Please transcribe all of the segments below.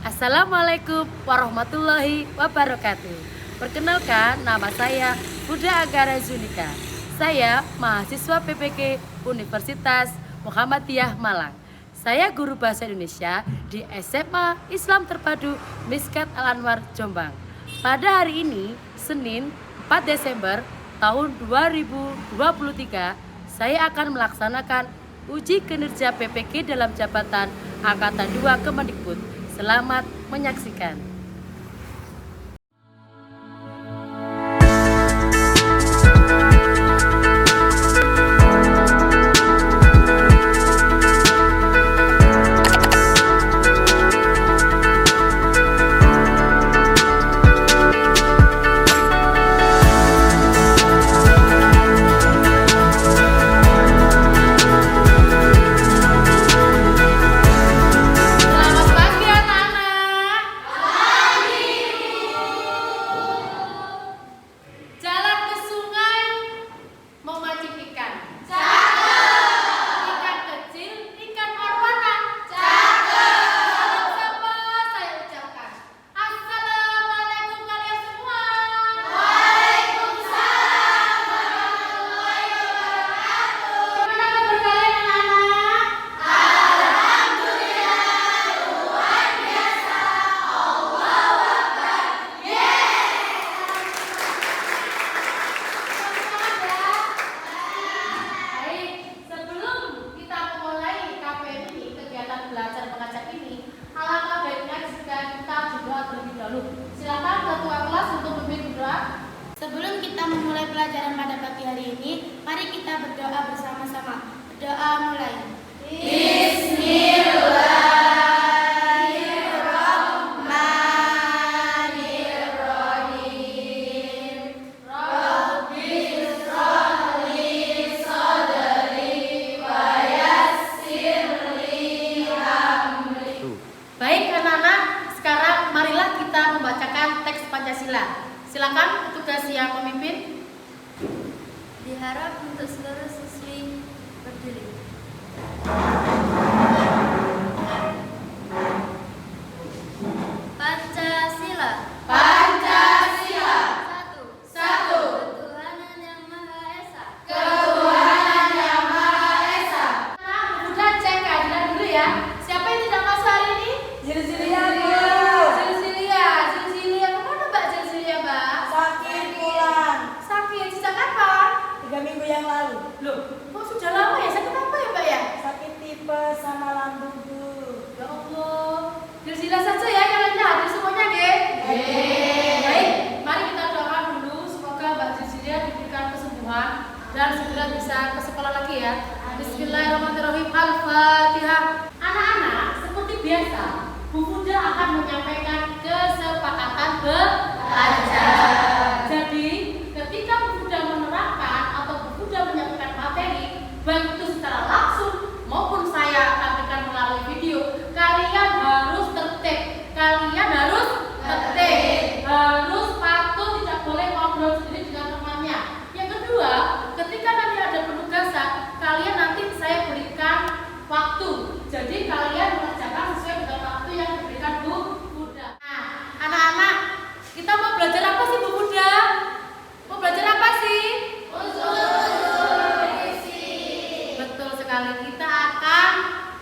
Assalamualaikum warahmatullahi wabarakatuh. Perkenalkan, nama saya Huda Agara Zunika. Saya mahasiswa PPK Universitas Muhammadiyah Malang. Saya guru bahasa Indonesia di SMA Islam Terpadu Miskat Al-Anwar Jombang. Pada hari ini, Senin 4 Desember tahun 2023, saya akan melaksanakan uji kinerja PPK dalam jabatan Angkatan 2 Kemendikbud. Selamat menyaksikan. Silakan ketua kelas untuk memimpin doa. Sebelum kita memulai pelajaran pada pagi hari ini, mari kita berdoa bersama-sama. Doa mulai. Bismillahirrahmanirrahim. Rabbi shrah li sadri wa yassir li amri. Baik anak-anak, sekarang marilah kita membacakan teks Pancasila. Silakan petugas yang memimpin. Diharap untuk seluruh siswi berdiri. Pancasila. Pancasila. Satu. Ketuhanan yang Maha Esa. Ketuhanan yang Maha Esa. Nah, udah cek keadilan dulu ya. Siapa yang tidak masuk hari ini? Zilzilia. Zilzilia. Kemana Mbak Zilzilia, Mbak? Sakit pulang Sakit. Sejak kapan? 3 minggu yang lalu. Loh, kok sudah lama ya? Sakit apa ya, Mbak ya? Sakit tipes sama lambung, Bu. Ya Allah. Zilzilia saja ya, yang lainnya hadir semuanya, nggih? Baik, mari kita doakan dulu semoga Mbak Zilzilia diberikan kesembuhan dan segera bisa ke sekolah lagi ya. Bismillahirrahmanirrahim. Al-Fatihah. Anak-anak, seperti biasa, Bu Huda akan menyampaikan kesepakatan belajar. Jadi, ketika Bu Huda menerangkan atau Bu Huda menyampaikan materi, baik itu secara langsung maupun saya sampaikan melalui video, kalian harus tertib. Harus patuh, tidak boleh ngobrol sendiri dengan temannya. Yang kedua, ketika nanti ada penugasan, kalian nanti saya berikan waktu. Jadi kalian mengerjakan sesuai dengan waktu yang diberikan Bu Huda. Nah, anak-anak, kita mau belajar apa sih Bu Huda? Mau belajar apa sih? Betul sekali, kita akan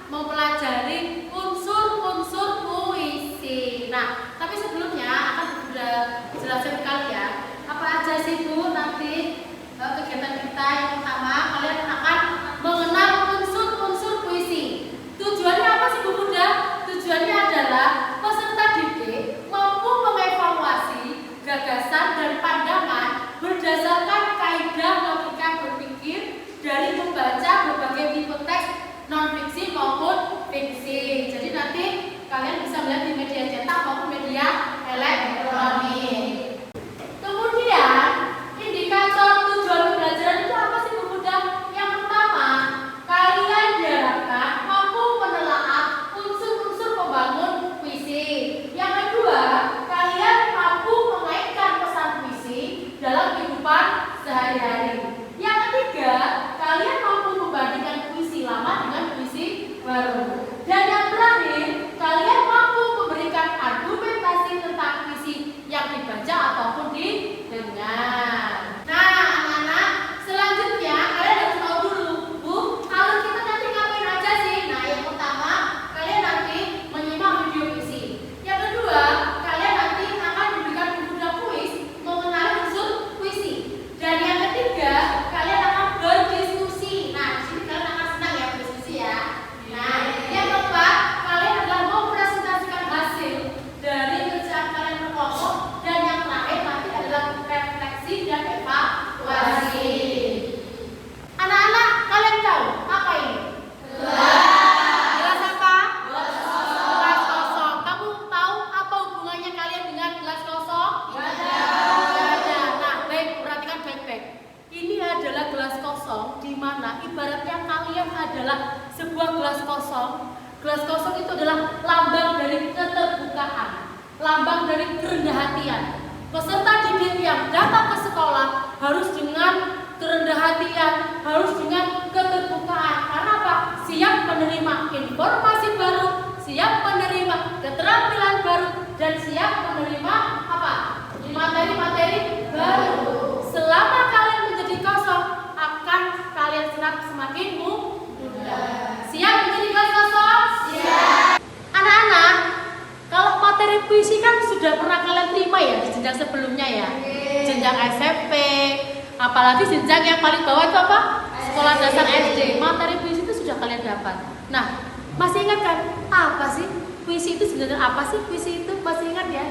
mempelajari unsur-unsur puisi. Nah, tapi sebelumnya akan sudah jelasin ke kalian apa aja sih Bu nanti kegiatan kita. Yang pertama, kalian akan mengenal unsur-unsur puisi. Tujuannya apa sih Bu Huda? Tujuannya adalah peserta didik mampu mengevaluasi gagasan dan pandangan berdasarkan kaidah logika berpikir dari membaca berbagai tipe teks non-fiksi maupun fiksi. Jadi nanti kalian bisa melihat di media cetak maupun media elektronik. Kemudian, indikator tujuan pembelajaran itu apa sih Bu Huda? Yang pertama, kalian diharapkan mampu menelaah unsur-unsur pembangun puisi. Yang kedua, kalian mampu mengaitkan pesan puisi dalam kehidupan sehari-hari. Yang ketiga, kalian mampu membandingkan puisi lama dengan puisi baru. Dan yang terakhir, kalian mampu memberikan sebuah gelas kosong. Gelas kosong itu adalah lambang dari keterbukaan, lambang dari kerendah hatian. Peserta didik yang datang ke sekolah harus dengan kerendah hatian, harus dengan keterbukaan. Karena apa? Siap menerima informasi baru, siap menerima keterampilan baru, dan siap menerima apa? Materi-materi baru. Selama kalian menjadi kosong, akan kalian serap semakin mudah. Siap menjadi kelas kosong? Siap. Anak-anak, kalau materi puisi kan sudah pernah kalian terima ya di jenjang sebelumnya ya, jenjang SMP, apalagi jenjang yang paling bawah itu apa? Sekolah dasar SD. Materi puisi itu sudah kalian dapat. Nah, masih ingat kan apa sih puisi itu sebenarnya? Apa sih puisi itu? Masih ingat ya?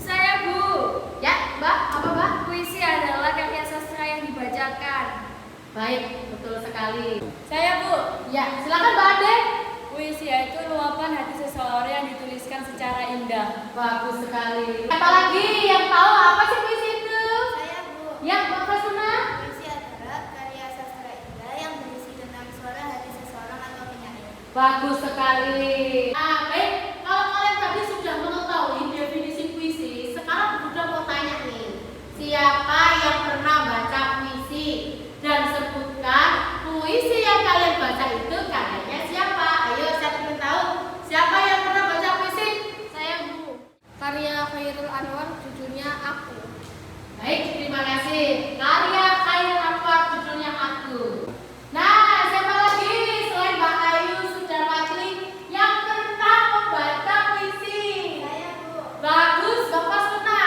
Saya Bu. Ya, Mbak, apa Mbak? Puisi adalah karya sastra yang dibacakan. Baik, betul sekali. Saya Bu. Ya, silakan Mbak Ade. Puisi itu luapan hati seseorang yang dituliskan secara indah. Bagus sekali. Apa lagi yang tahu apa sih puisi itu? Saya Bu. Ya, Mbak Fasuna. Puisi adalah karya sastra indah yang berisi tentang suara hati seseorang atau penyair. Bagus sekali. Baik, kalau kalian tadi sudah mengetahui definisi puisi, sekarang udah mau tanya nih, siapa yang pernah baca puisi? Dan sebutkan puisi yang kalian baca itu karyanya siapa? Ayo, siapa yang tahu? Siapa yang pernah baca puisi? Saya Bu. Karya Khairul Anwar, judulnya Aku. Baik, terima kasih. Karya Khairul Anwar, judulnya Aku. Nah, siapa lagi selain Mbak Ayu Sudarmati yang pernah membaca puisi? Saya Bu. Bagus, Bapak Suna.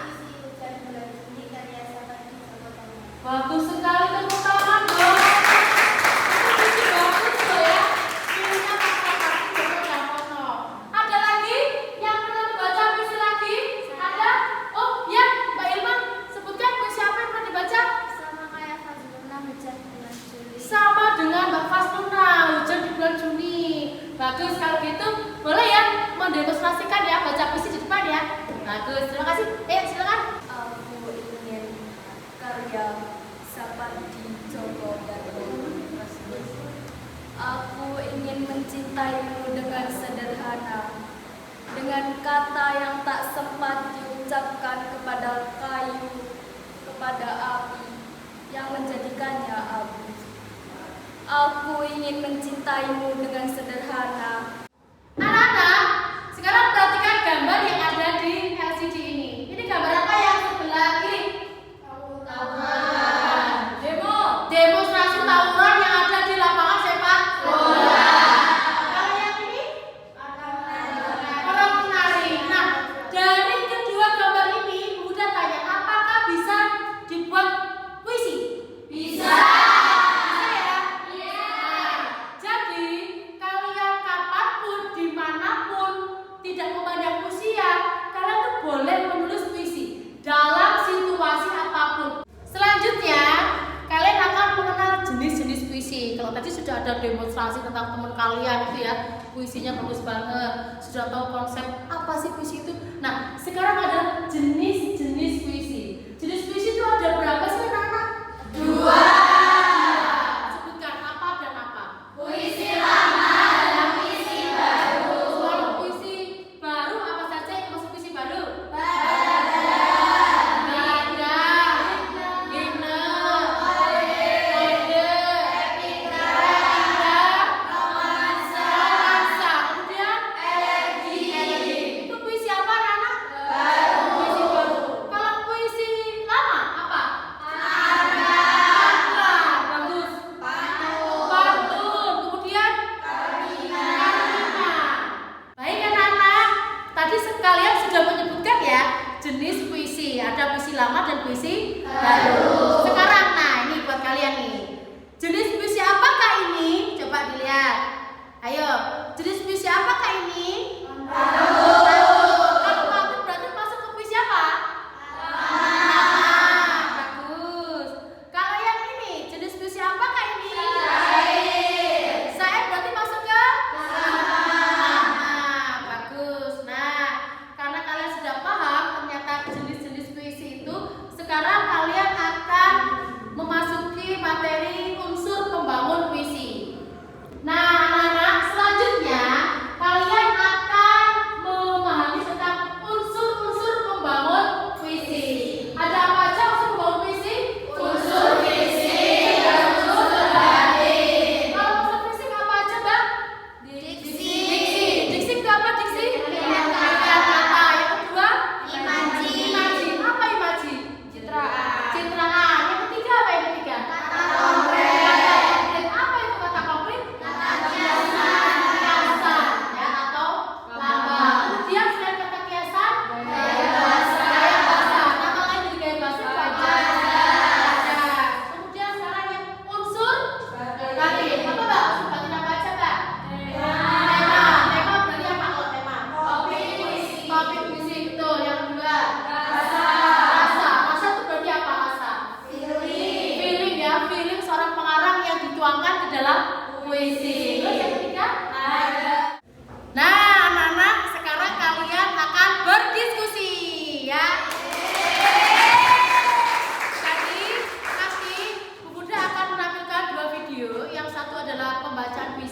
Puisi Hujan Bulan Juni karya Sapardi Djoko Damono. Bagus sekali, tepuk tangan dong. Itu puisi bagus loh ya. Puisinya Pak Sapardi Djoko Damono. Ada lagi yang pernah membaca puisi lagi? Ada? Oh ya, Mbak Ilma, sebutkan puisi apa yang pernah dibaca? Sama kayak Fazluna Hujan Bulan Juli. Sama dengan Mbak Fasuna, Hujan di bulan Juni. Bagus, kalau gitu boleh ya mendemonstrasikan ya baca puisi di depan ya. Bagus, terima kasih. Silakan. Aku ingin karya Sapardi Djoko Damono. Aku ingin mencintaimu dengan sederhana, dengan kata yang tak sempat diucapkan kepada kayu, kepada api yang menjadikannya abu. Aku ingin mencintaimu dengan sederhana. Anak-anak, sekarang perhatikan gambar yang ada di LCD ini. Ini gambar apa yang sebelah kiri? Tawuran. Demonstrasi tawuran yang ada di lapangan sepak bola. Kalau yang ini? Orang menari. Nah, dari kedua gambar ini, Bunda tanya, apakah bisa dibuat puisi? Bisa. Jadi, kalian kapanpun, dimanapun, tidak memandang usia, kalian tuh boleh menulis puisi dalam situasi apapun. Selanjutnya, kalian akan mengenal jenis-jenis puisi. Kalau tadi sudah ada demonstrasi tentang teman kalian itu ya, puisinya bagus banget, sudah tahu konsep apa sih puisi itu. Nah, sekarang ada jenis-jenis puisi. Jenis puisi itu ada berapa sih anak-anak? 2. Sebutkan apa dan apa? Puisi lama dan puisi baru. Kalau puisi baru apa saja yang masuk puisi baru? Itu puisi apa anak-anak? Baru. Puisi baru. Kalau puisi lama apa?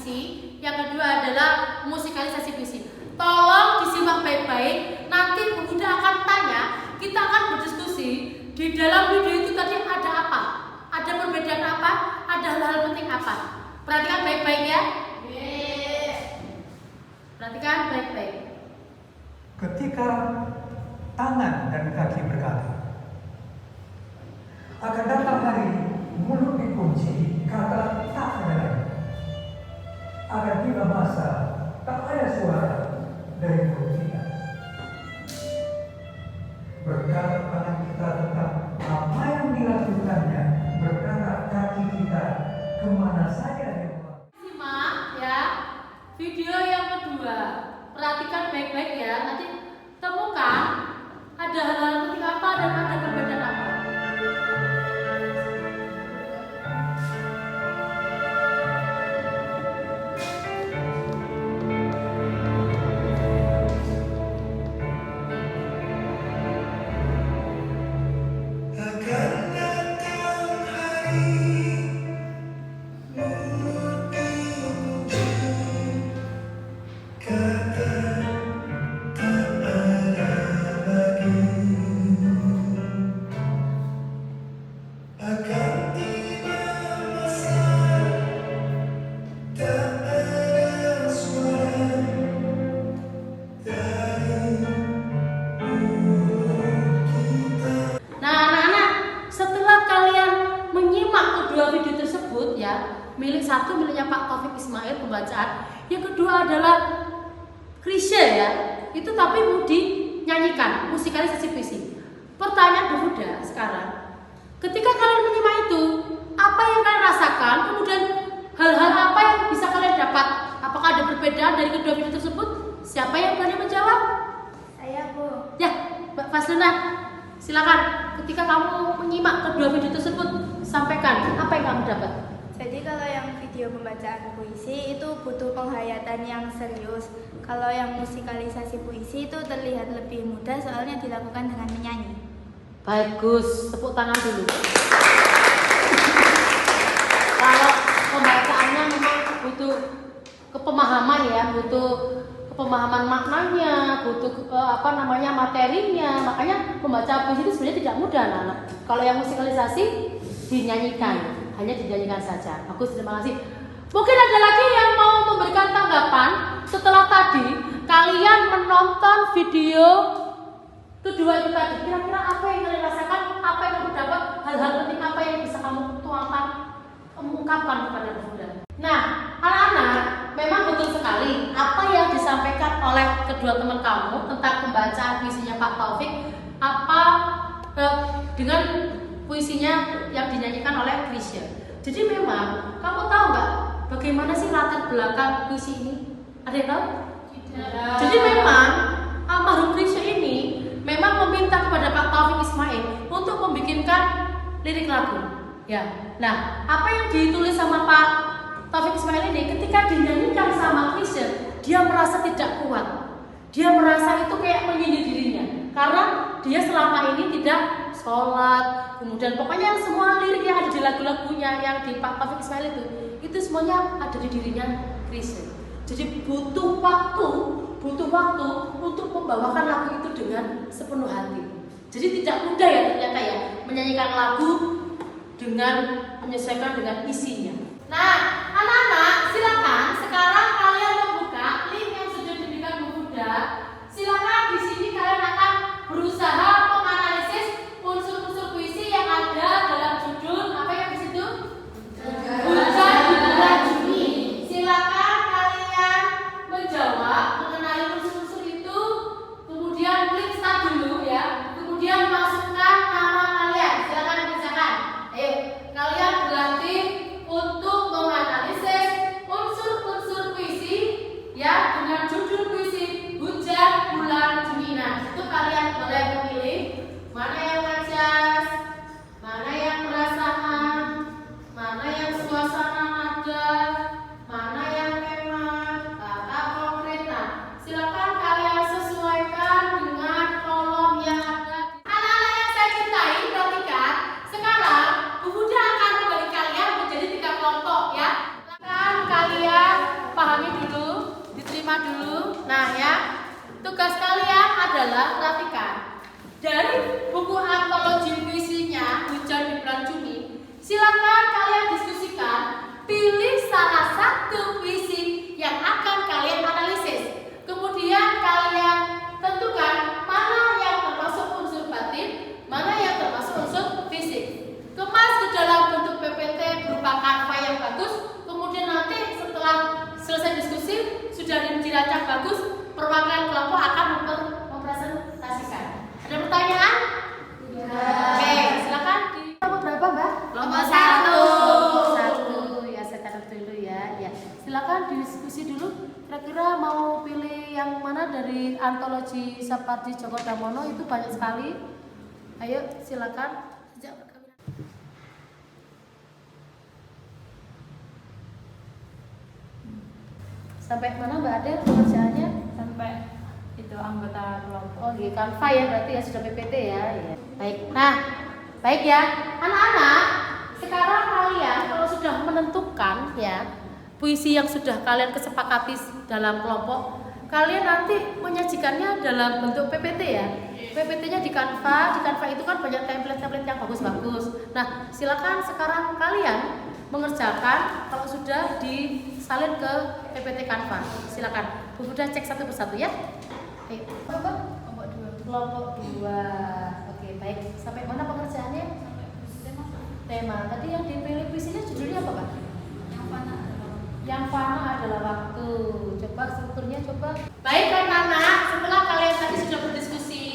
puisi, yang kedua adalah musikalisasi puisi. Tolong disimak baik-baik, nanti Bu Huda akan tanya, kita akan berdiskusi di dalam video itu tadi ada apa? Ada perbedaan apa? Ada hal-hal penting apa? Perhatikan baik-baik ya. Perhatikan baik-baik. Ketika tangan dan kaki berkata, akan datang hari mulut dikunci, kata tak ada lagi. Akan tiba masa tak ada suara dari mulut kita. Berkata tangan kita tentang apa yang dilakukannya, berkata kaki kita kemana saja dia mau. Simak ya video yang kedua. Perhatikan baik-baik ya. Nanti temukan ada hal-hal penting apa dan ada perbedaan apa. Milik satu miliknya Pak Taufik Ismail pembacaan, yang kedua adalah Krisya ya, itu tapi mau dinyanyikan musikalisasi puisi. Pertanyaan Bu Huda sekarang, ketika kalian menyimak itu, apa yang kalian rasakan, kemudian hal-hal apa yang bisa kalian dapat? Apakah ada perbedaan dari kedua video tersebut? Siapa yang berani menjawab? Saya, Bu. Ya, Mbak Faslina, silakan. Ketika kamu menyimak kedua video tersebut, sampaikan apa yang kamu dapat. Jadi kalau yang video pembacaan puisi itu butuh penghayatan yang serius. Kalau yang musikalisasi puisi itu terlihat lebih mudah soalnya dilakukan dengan menyanyi. Bagus, tepuk tangan dulu. Kalau pembacaannya memang butuh kepemahaman ya, butuh kepemahaman maknanya, butuh materinya. Makanya membaca puisi itu sebenarnya tidak mudah, anak-anak. Kalau yang musikalisasi dinyanyikan. Hanya dinyanyikan saja. Bagus, terima kasih. Mungkin ada lagi yang mau memberikan tanggapan setelah tadi kalian menonton video kedua itu tadi. Kira-kira apa yang kalian rasakan, apa yang kamu dapat, hal-hal penting apa yang bisa kamu tuangkan, mengungkapkan kepada Bu Huda. Nah, anak-anak, memang betul sekali apa yang disampaikan oleh kedua teman kamu tentang pembacaan puisinya Pak Taufik, dengan puisinya yang dinyanyikan oleh Krisya. Jadi memang kamu tahu nggak bagaimana sih latar belakang puisi ini? Ada yang tahu? Tidak. Jadi memang almarhum Krisya ini memang meminta kepada Pak Taufik Ismail untuk membikinkan lirik lagu. Ya. Nah, apa yang ditulis sama Pak Taufik Ismail ini ketika dinyanyikan sama Krisya, dia merasa tidak kuat. Dia merasa itu kayak menyindir dirinya karena dia selama ini tidak sholat, kemudian pokoknya semua lirik yang ada di lagu-lagunya yang di Pak Taufik Ismail itu semuanya ada di dirinya Krisya. Jadi butuh waktu untuk membawakan lagu itu dengan sepenuh hati. Jadi tidak mudah ya ternyata ya menyanyikan lagu dengan menyesuaikan dengan isinya. Nah, anak-anak silakan sekarang kalian membuka link yang sudah diberikan Bu Huda. Silakan di sini kalian akan berusaha menganalisis unsur-unsur puisi yang ada dalam judul apa yang di situ? Hujan di bulan Juni. Silakan kalian menjawab, mengenali unsur-unsur itu, kemudian klik start dulu ya, kemudian masukkan nama kalian. Silakan dikerjakan. Ayo, kalian berlatih untuk menganalisis disimak dulu. Nah ya, tugas kalian adalah perhatikan dari buku antologi puisinya Hujan di Bulan Juni. Silakan kalian diskusikan, pilih salah satu puisi yang akan kalian analisis. Kemudian kalian tentukan mana yang termasuk unsur batin, mana yang termasuk unsur fisik. Kemas ke dalam bentuk PPT berupa kanva yang bagus. Kemudian nanti setelah selesai diskusi, sudah dirancang bagus, perwakilan kelompok akan mempresentasikan. Ada pertanyaan? Oke, silakan. Kelompok berapa, Mbak? Kelompok 1. Ya, saya catat dulu ya. Ya, silakan diskusi dulu. Kira-kira mau pilih yang mana dari antologi Sapardi Djoko Damono, itu banyak sekali. Ayo, silakan. Sejak perkawinan. Sampai mana Mbak Adel pengerjaannya? Sampai itu anggota kelompok. Oh, di Canva ya, berarti ya sudah PPT ya. Ya. Baik. Nah, baik ya. Anak-anak, sekarang kalian kalau sudah menentukan ya puisi yang sudah kalian kesepakati dalam kelompok, kalian nanti menyajikannya dalam bentuk PPT ya. PPT-nya di Canva itu kan banyak template-template yang bagus-bagus. Nah, silakan sekarang kalian mengerjakan kalau sudah disalin ke PPT Canva. Silakan. Bu Buda cek satu persatu ya. Ayo. Kelompok 2. Oke, baik. Sampai mana pengerjaannya? Tema. Tadi yang dipilih puisinya judulnya apa, Pak? Yang fana adalah waktu. Coba strukturnya coba. Baik anak-anak, setelah kalian tadi sudah berdiskusi,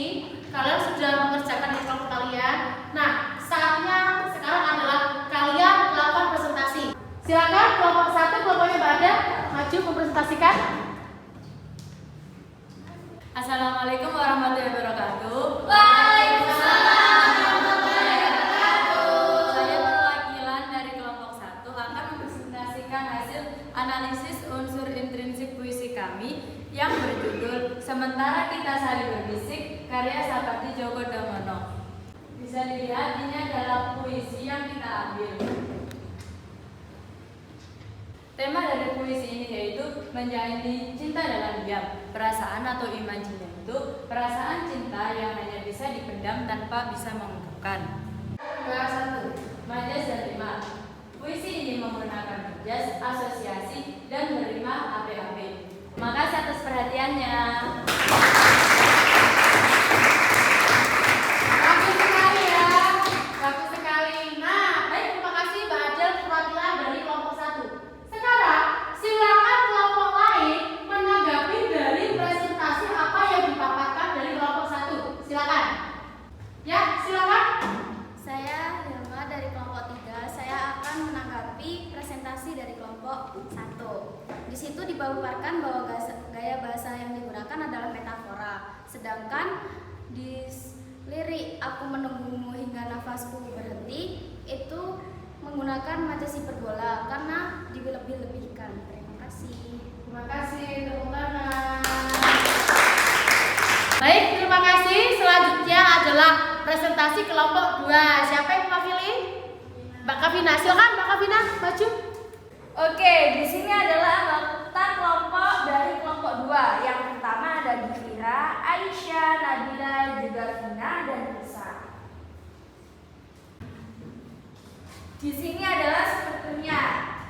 kalian sudah mengerjakan di kelompok kalian. Nah, saatnya sekarang adalah kalian melakukan presentasi. Silakan kelompok 1, kelompoknya Mbak Ada, maju mempresentasikan. Assalamualaikum warahmatullahi wabarakatuh. Waalaikumsalam warahmatullahi wabarakatuh. Saya perwakilan dari kelompok 1 akan mempresentasikan hasil analisis unsur intrinsik puisi kami yang berjudul Sementara Kita Saling Berbisik, karya Sapardi Djoko Damono. Bisa dilihat ini adalah puisi yang kita ambil. Tema dari puisi ini yaitu menjalani cinta dalam diam. Perasaan atau imajinya itu perasaan cinta yang hanya bisa dipendam tanpa bisa mengungkapkan. Majas dan rima. Puisi ini menggunakan majas, asosiasi, dan berima APAP. Makasih atas perhatiannya. Bagus sekali ya, bagus sekali. Nah, baik, terima kasih Mbak Adel perwakilan dari kelompok 1. Sekarang silakan kelompok lain menanggapi dari presentasi apa yang dipaparkan dari kelompok 1. Silakan. Ya, silakan. Saya Hilma dari kelompok 3. Saya akan menanggapi presentasi dari kelompok 1. Di situ dipaparkan bahwa gaya bahasa yang digunakan adalah metafora. Sedangkan di lirik Aku Menunggumu Hingga Nafasku Berhenti itu menggunakan majas hiperbola karena dilebih-lebihkan. Terima kasih. Terima kasih, tepuk tangan. Baik, terima kasih. Selanjutnya adalah presentasi kelompok 2. Siapa yang mewakili? Mbak Kavina. Silakan Mbak Kavina, maju. Oke, di sini adalah anggota kelompok dari kelompok 2. Yang pertama ada Gifira, Aisyah, Nabila, juga Vina dan Nisa. Di sini adalah strukturnya.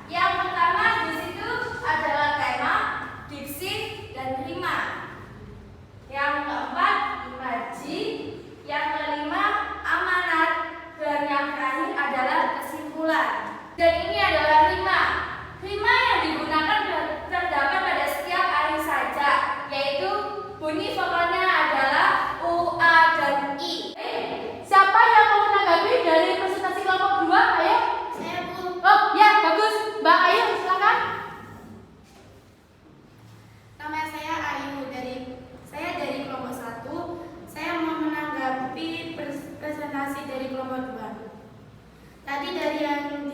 Yang pertama di situ adalah tema, diksi, dan rima. Yang keempat imaji, yang kelima amanat, dan yang terakhir adalah kesimpulan. Dan ini adalah rima. Rima yang digunakan terdapat pada setiap ain saja, yaitu bunyi vokalnya adalah U, A, dan I. Siapa yang mau menanggapi dari presentasi kelompok 2? Ayo. Saya Bu. Oh, ya, bagus. Mbak Ayu, silakan. Nama saya Ayu saya dari kelompok 1. Saya mau menanggapi presentasi dari kelompok 2. Tadi dari yang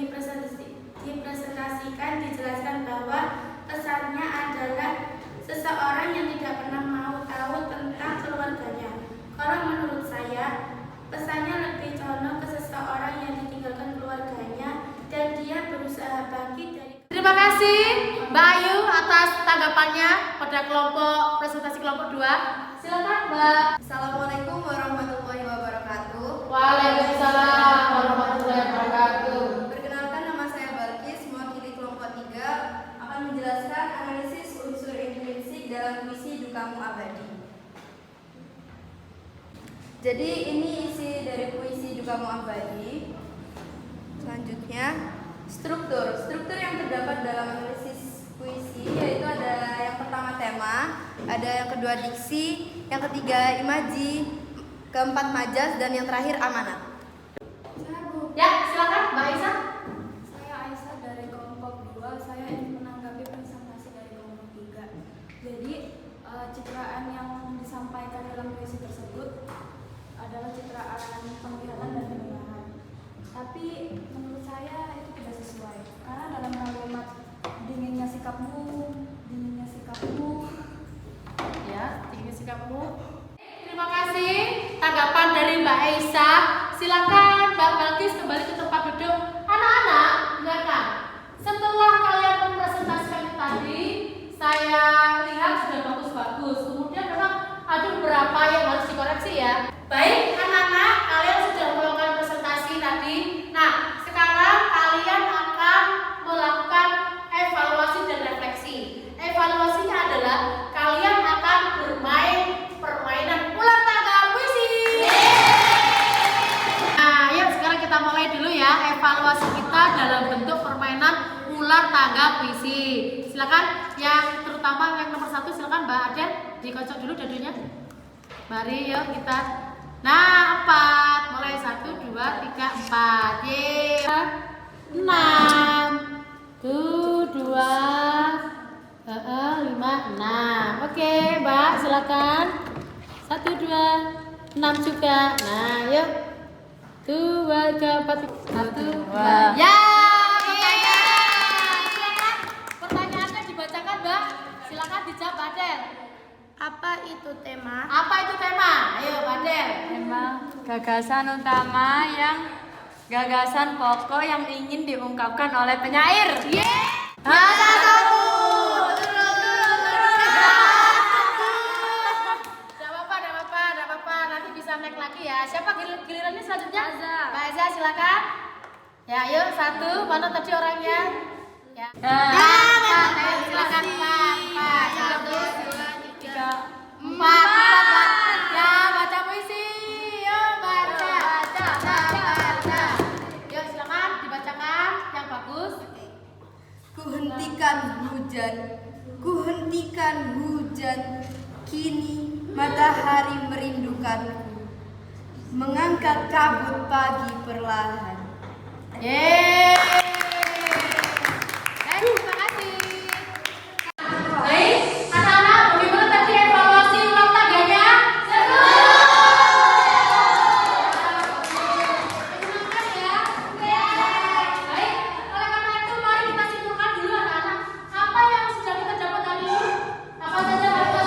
dipresentasikan dijelaskan bahwa pesannya adalah seseorang yang tidak pernah mau tahu tentang keluarganya. Kalau menurut saya, pesannya lebih condong ke seseorang yang ditinggalkan keluarganya dan dia berusaha bangkit dari. Terima kasih Mbak Ayu atas tanggapannya pada kelompok presentasi kelompok 2. Silakan Mbak. Assalamualaikum warahmatullahi wabarakatuh. Waalaikumsalam warahmatullahi wabarakatuh. Perkenalkan, nama saya Balkis, mewakili kelompok 3 akan menjelaskan analisis unsur intrinsik dalam puisi Dukamu Abadi. Jadi ini isi dari puisi Dukamu Abadi. Selanjutnya, struktur yang terdapat dalam analisis puisi yaitu ada yang pertama tema, ada yang kedua diksi, yang ketiga imaji, keempat majas, dan yang terakhir amanat. Ya, silakan Mbak Isa. Saya Aisyah dari kelompok 2. Saya ingin menanggapi presentasi dari kelompok 3. Jadi, citraan yang disampaikan dalam puisi tersebut adalah citraan penglihatan dan pendengaran. Tapi menurut saya itu tidak sesuai. Karena dalam kalimat dinginnya sikapmu, Ya, tinggi sikapmu. Terima kasih tanggapan dari Mbak Aisyah. Silakan Mbak Balkis kembali ke tempat duduk. Anak-anak, dengarkan. Setelah kalian mempresentasikan tadi, saya lihat sudah bagus-bagus. Kemudian memang ada beberapa yang harus dikoreksi ya. Baik, anak-anak, kalian sudah melakukan presentasi tadi. Nah, sekarang kalian akan melakukan evaluasi dan refleksi. Evaluasinya adalah kalian akan bermain permainan ular tangga puisi. Nah, yuk sekarang kita mulai dulu ya evaluasi kita dalam bentuk permainan ular tangga puisi. Silakan yang terutama yang nomor 1, silakan Mbak Adel dikocok dulu dadunya. Mari yuk kita. Nah, 4. Mulai 1, 2, 3, 4. Yeay. 6. 2, 5, 6. Oke, Mbak, silakan. 1, 2, 6 juga. Nah, yuk. 2, 3, 4, 1, 2. Ya, silakan. Pertanyaannya dibacakan, Mbak. Silakan dijawab, Adel. Apa itu tema? Apa itu tema? Ayo, Adel. Tema gagasan utama gagasan pokok yang ingin diungkapkan oleh penyair. Bahasa satu. Tidak apa-apa. Nanti bisa naik lagi ya. Siapa gilirannya selanjutnya? Mbak Eza, silakan. Ya, yuk 1. Mana tadi orangnya? Ya. Ayo, silakan 4. 1, 2, 3, 4. Ya, baca puisi. Yuk, baca. Yuk, silakan dibacakan yang bagus. Kuhentikan hujan, kini matahari merindukanku, mengangkat kabut pagi perlahan. Yeay. Terima kasih. Baik, anak-anak, bagaimana tadi evaluasi ulang tangganya? Seru. Menyenangkan ya? Baik, oleh karena itu mari kita simpulkan dulu anak-anak. Apa yang sudah kita dapat hari ini? Apa saja yang kita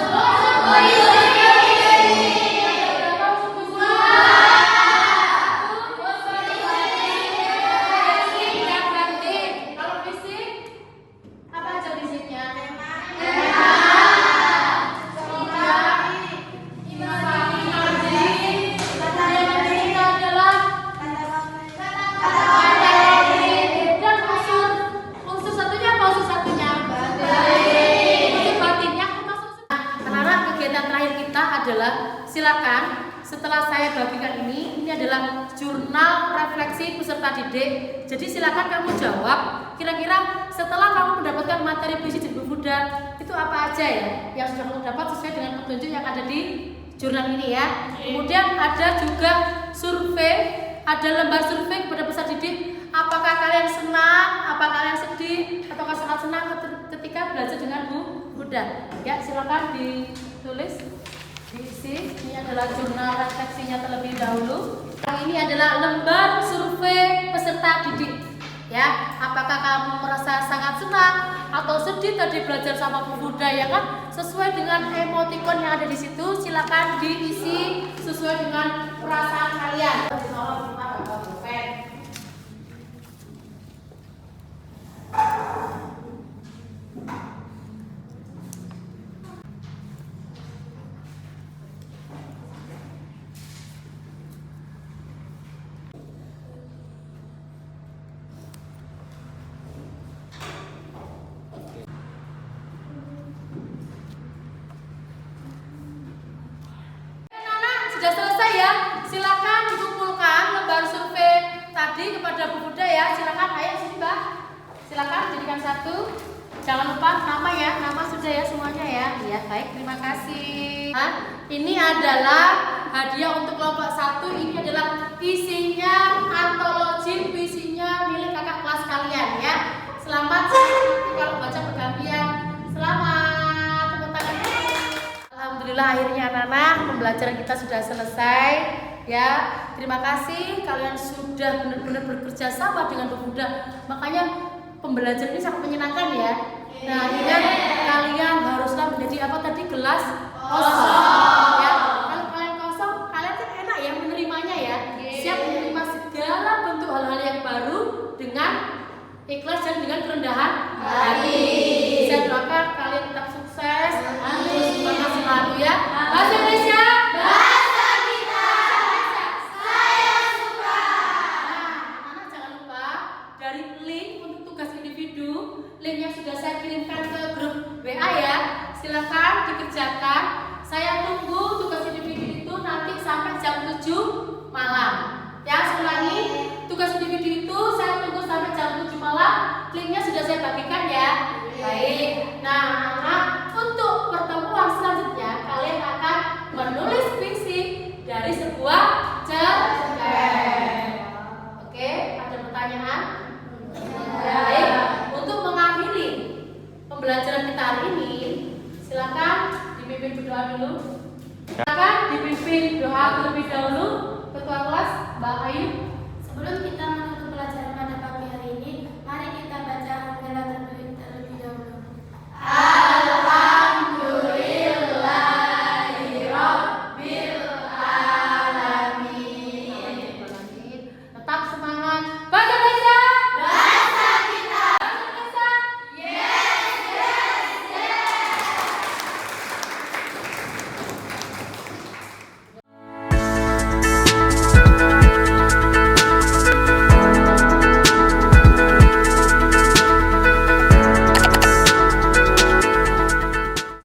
Kalau fisik, apa aja fisiknya? Unsur satunya apa unsur satunya? Unsur batinnya apa masuk? Anak-anak, kegiatan terakhir kita adalah silakan setelah saya bagikan ini adalah jurnal refleksi peserta didik. Jadi silakan kamu jawab kira-kira setelah kamu mendapatkan materi puisi di buku dan itu apa aja ya yang sudah kamu dapat sesuai dengan petunjuk yang ada di jurnal ini ya. Kemudian ada juga survei, ada lembar survei kepada peserta didik. Apakah kalian senang, apakah kalian sedih, ataukah sangat senang ketika belajar dengan Bu Huda? Ya, silakan ditulis, diisi. Ini adalah jurnal refleksinya terlebih dahulu. Yang ini adalah lembar survei peserta didik. Ya, apakah kamu merasa sangat senang atau sedih tadi belajar sama Bu Huda ya kan? Sesuai dengan emotikon yang ada di situ, silakan diisi sesuai dengan perasaan kalian. ya, silakan. Ayo sini Mbak. Silakan jadikan satu. Jangan lupa nama ya, nama sudah ya semuanya ya. Ya baik, terima kasih. Nah, ini adalah hadiah untuk kelompok 1. Ini adalah isinya antologi puisinya milik kakak kelas kalian ya. Selamat nanti kalau baca bergantian. Selamat, tepuk tangan. Alhamdulillah akhirnya anak-anak pembelajaran kita sudah selesai ya. Terima kasih kalian sudah benar-benar bekerja sama dengan pemuda. Makanya pembelajaran ini sangat menyenangkan ya. Nah, ingat kalian haruslah menjadi apa tadi, gelas kosong. Ya, kalau kalian kosong, kalian kan enak ya menerimanya ya. Siap menerima segala bentuk hal-hal yang baru dengan ikhlas dan dengan kerendahan hati. Saya doakan kalian tetap sukses. Terus semangat selalu ya. Bahasa Indonesia. Bahasa kita. Saya suka. Nah, anak-anak jangan lupa dari link untuk tugas individu, link yang sudah saya kirimkan ke grup WA ya. Silakan dikerjakan. Saya tunggu tugas individu itu nanti sampai jam 7 malam. Ya, saya ulangi. Tugas individu itu saya tunggu sampai jam 7 malam. Linknya sudah saya bagikan ya. Baik. Nah, anak-anak, untuk pertemuan selanjutnya kalian akan menulis puisi dari sebuah cerpen. Oke, ada pertanyaan? Baik. Untuk mengakhiri pembelajaran kita hari ini, silakan dipimpin berdoa dulu. Silakan dipimpin doa terlebih dahulu Ketua kelas Mbak Ayu. Sebelum kita menutup